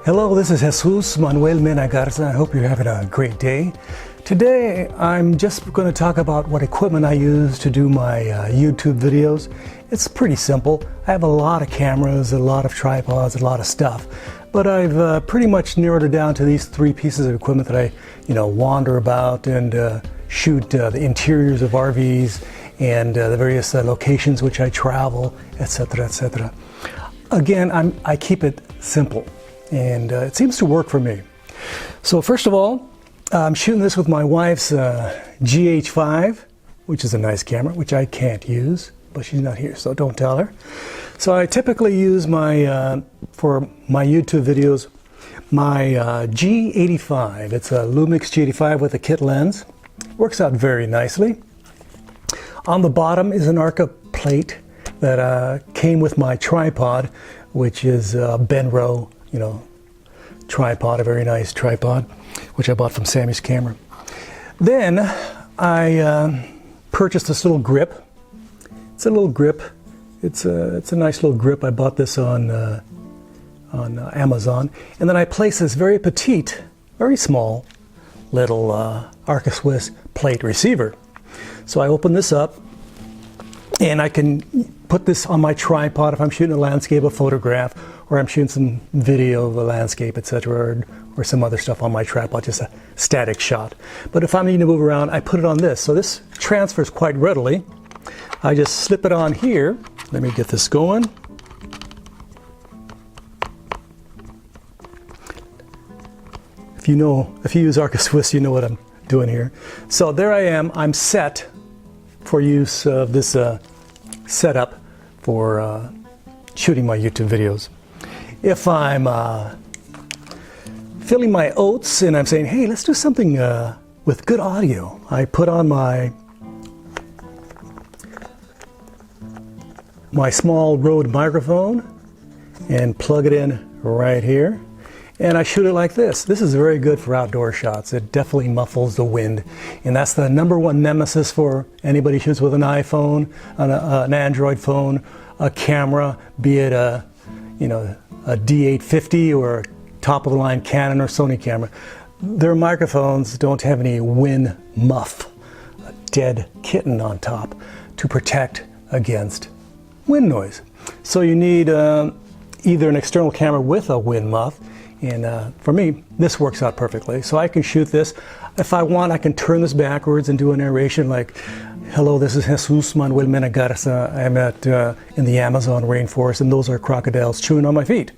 Hello, this is Jesus Manuel Mena Garza. I hope you're having a great day. Today, I'm just going to talk about what equipment I use to do my YouTube videos. It's pretty simple. I have a lot of cameras, a lot of tripods, a lot of stuff. But I've pretty much narrowed it down to these three pieces of equipment that I, wander about and shoot the interiors of RVs and the various locations which I travel, etc., etc. Again, I keep it simple, and it seems to work for me. So first of all, I'm shooting this with my wife's G85, which is a nice camera, which I can't use, but she's not here, so don't tell her. So I typically use my, for my YouTube videos, my G85. It's a Lumix G85 with a kit lens. Works out very nicely. On the bottom is an Arca plate that came with my tripod, which is a Benro, tripod, a very nice tripod, which I bought from Sammy's Camera. Then I purchased this little grip. It's a little grip. It's a nice little grip. I bought this on Amazon. And then I placed this very petite, very small little Arca-Swiss plate receiver. So I open this up, and I can put this on my tripod if I'm shooting a landscape, a photograph, or I'm shooting some video of a landscape, etc., or some other stuff on my tripod, just a static shot. But if I'm needing to move around, I put it on this. So this transfers quite readily. I just slip it on here. Let me get this going. If you use Arca-Swiss, you know what I'm doing here. So there I am. I'm set for use of this setup for shooting my YouTube videos. If I'm filling my oats and I'm saying, hey, let's do something with good audio, I put on my small Rode microphone and plug it in right here. And I shoot it like this. This is very good for outdoor shots. It definitely muffles the wind. And that's the #1 nemesis for anybody who shoots with an iPhone, an Android phone, a camera, be it a D850 or a top-of-the-line Canon or Sony camera. Their microphones don't have any wind muff, a dead kitten on top, to protect against wind noise. So you need either an external camera with a wind muff, and for me, this works out perfectly. So I can shoot this. If I want, I can turn this backwards and do a narration like, hello, this is Jesus Manuel Mena Garza. I'm in the Amazon rainforest, and those are crocodiles chewing on my feet.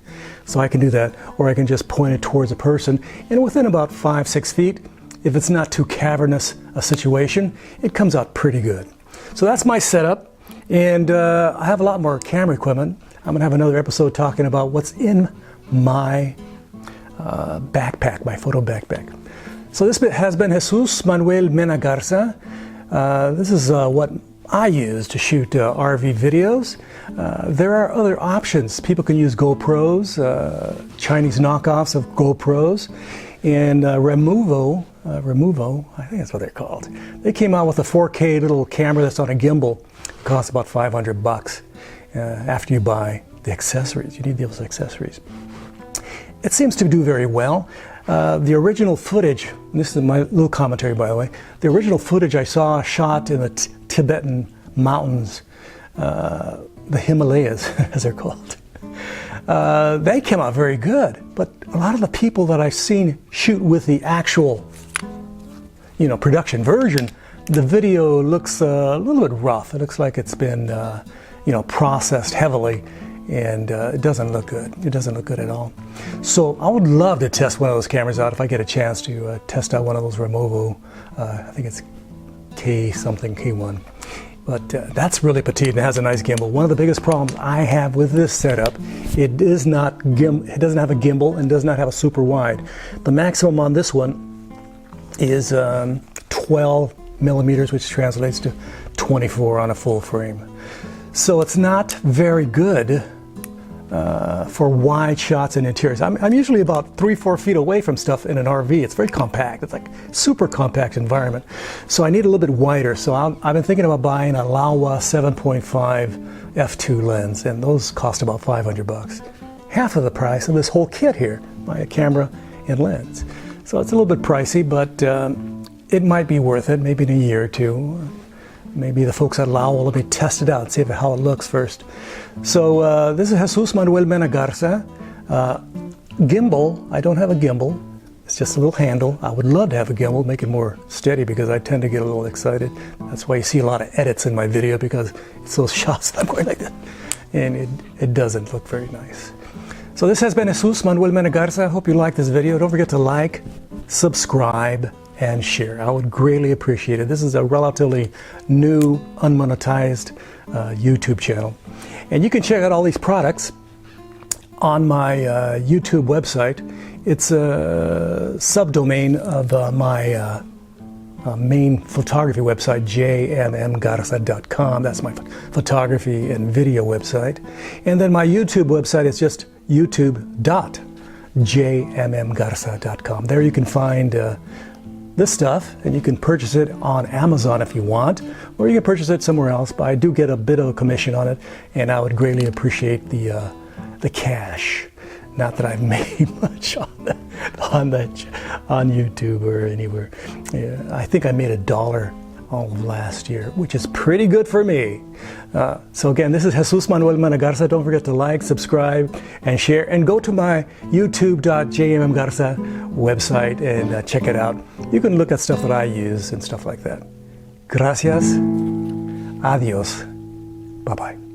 So I can do that, or I can just point it towards a person, and within about 5-6 feet, if it's not too cavernous a situation, it comes out pretty good. So that's my setup, and I have a lot more camera equipment. I'm gonna have another episode talking about what's in my backpack, my photo backpack. So this has been Jesus Manuel Mena Garza. This is what I use to shoot RV videos. There are other options. People can use GoPros, Chinese knockoffs of GoPros, and Removo, I think that's what they're called. They came out with a 4K little camera that's on a gimbal. It costs about $500 after you buy the accessories. You need those accessories. It seems to do very well. The original footage, and this is my little commentary by the way, the original footage I saw shot in the Tibetan mountains, the Himalayas as they're called, they came out very good. But a lot of the people that I've seen shoot with the actual, production version, the video looks a little bit rough. It looks like it's been, processed heavily. And it doesn't look good. It doesn't look good at all. So I would love to test one of those cameras out if I get a chance to test out one of those Removo. I think it's K1. But that's really petite and it has a nice gimbal. One of the biggest problems I have with this setup, it doesn't have a gimbal and does not have a super wide. The maximum on this one is 12 millimeters, which translates to 24 on a full frame. So it's not very good for wide shots and interiors. I'm usually about 3-4 feet away from stuff in an RV. It's very compact. It's like super compact environment. So I need a little bit wider. So I've been thinking about buying a Laowa 7.5 f2 lens, and those cost about $500. half of the price of this whole kit here, my camera and lens. So it's a little bit pricey, but it might be worth it, maybe in a year or two. Maybe the folks at Lao will let me test it out and see how it looks first. So this is Jesus Manuel Mena Garza. Gimbal, I don't have a gimbal. It's just a little handle. I would love to have a gimbal, make it more steady, because I tend to get a little excited. That's why you see a lot of edits in my video, because it's those shots that I'm going like that. And it doesn't look very nice. So this has been Jesus Manuel Mena Garza. I hope you liked this video. Don't forget to like, subscribe, and share. I would greatly appreciate it. This is a relatively new, unmonetized YouTube channel. And you can check out all these products on my YouTube website. It's a subdomain of my main photography website, jmmgarza.com. That's my photography and video website. And then my YouTube website is just youtube.jmmgarza.com. There you can find this stuff, and you can purchase it on Amazon if you want, or you can purchase it somewhere else, but I do get a bit of a commission on it, and I would greatly appreciate the cash. Not that I've made much on YouTube or anywhere. Yeah, I think I made $1 all of last year, which is pretty good for me. So again, this is Jesus Manuel Mena Garza. Don't forget to like, subscribe, and share, and go to my youtube.jmmgarza website and check it out. You can look at stuff that I use and stuff like that. Gracias. Adios. Bye-bye.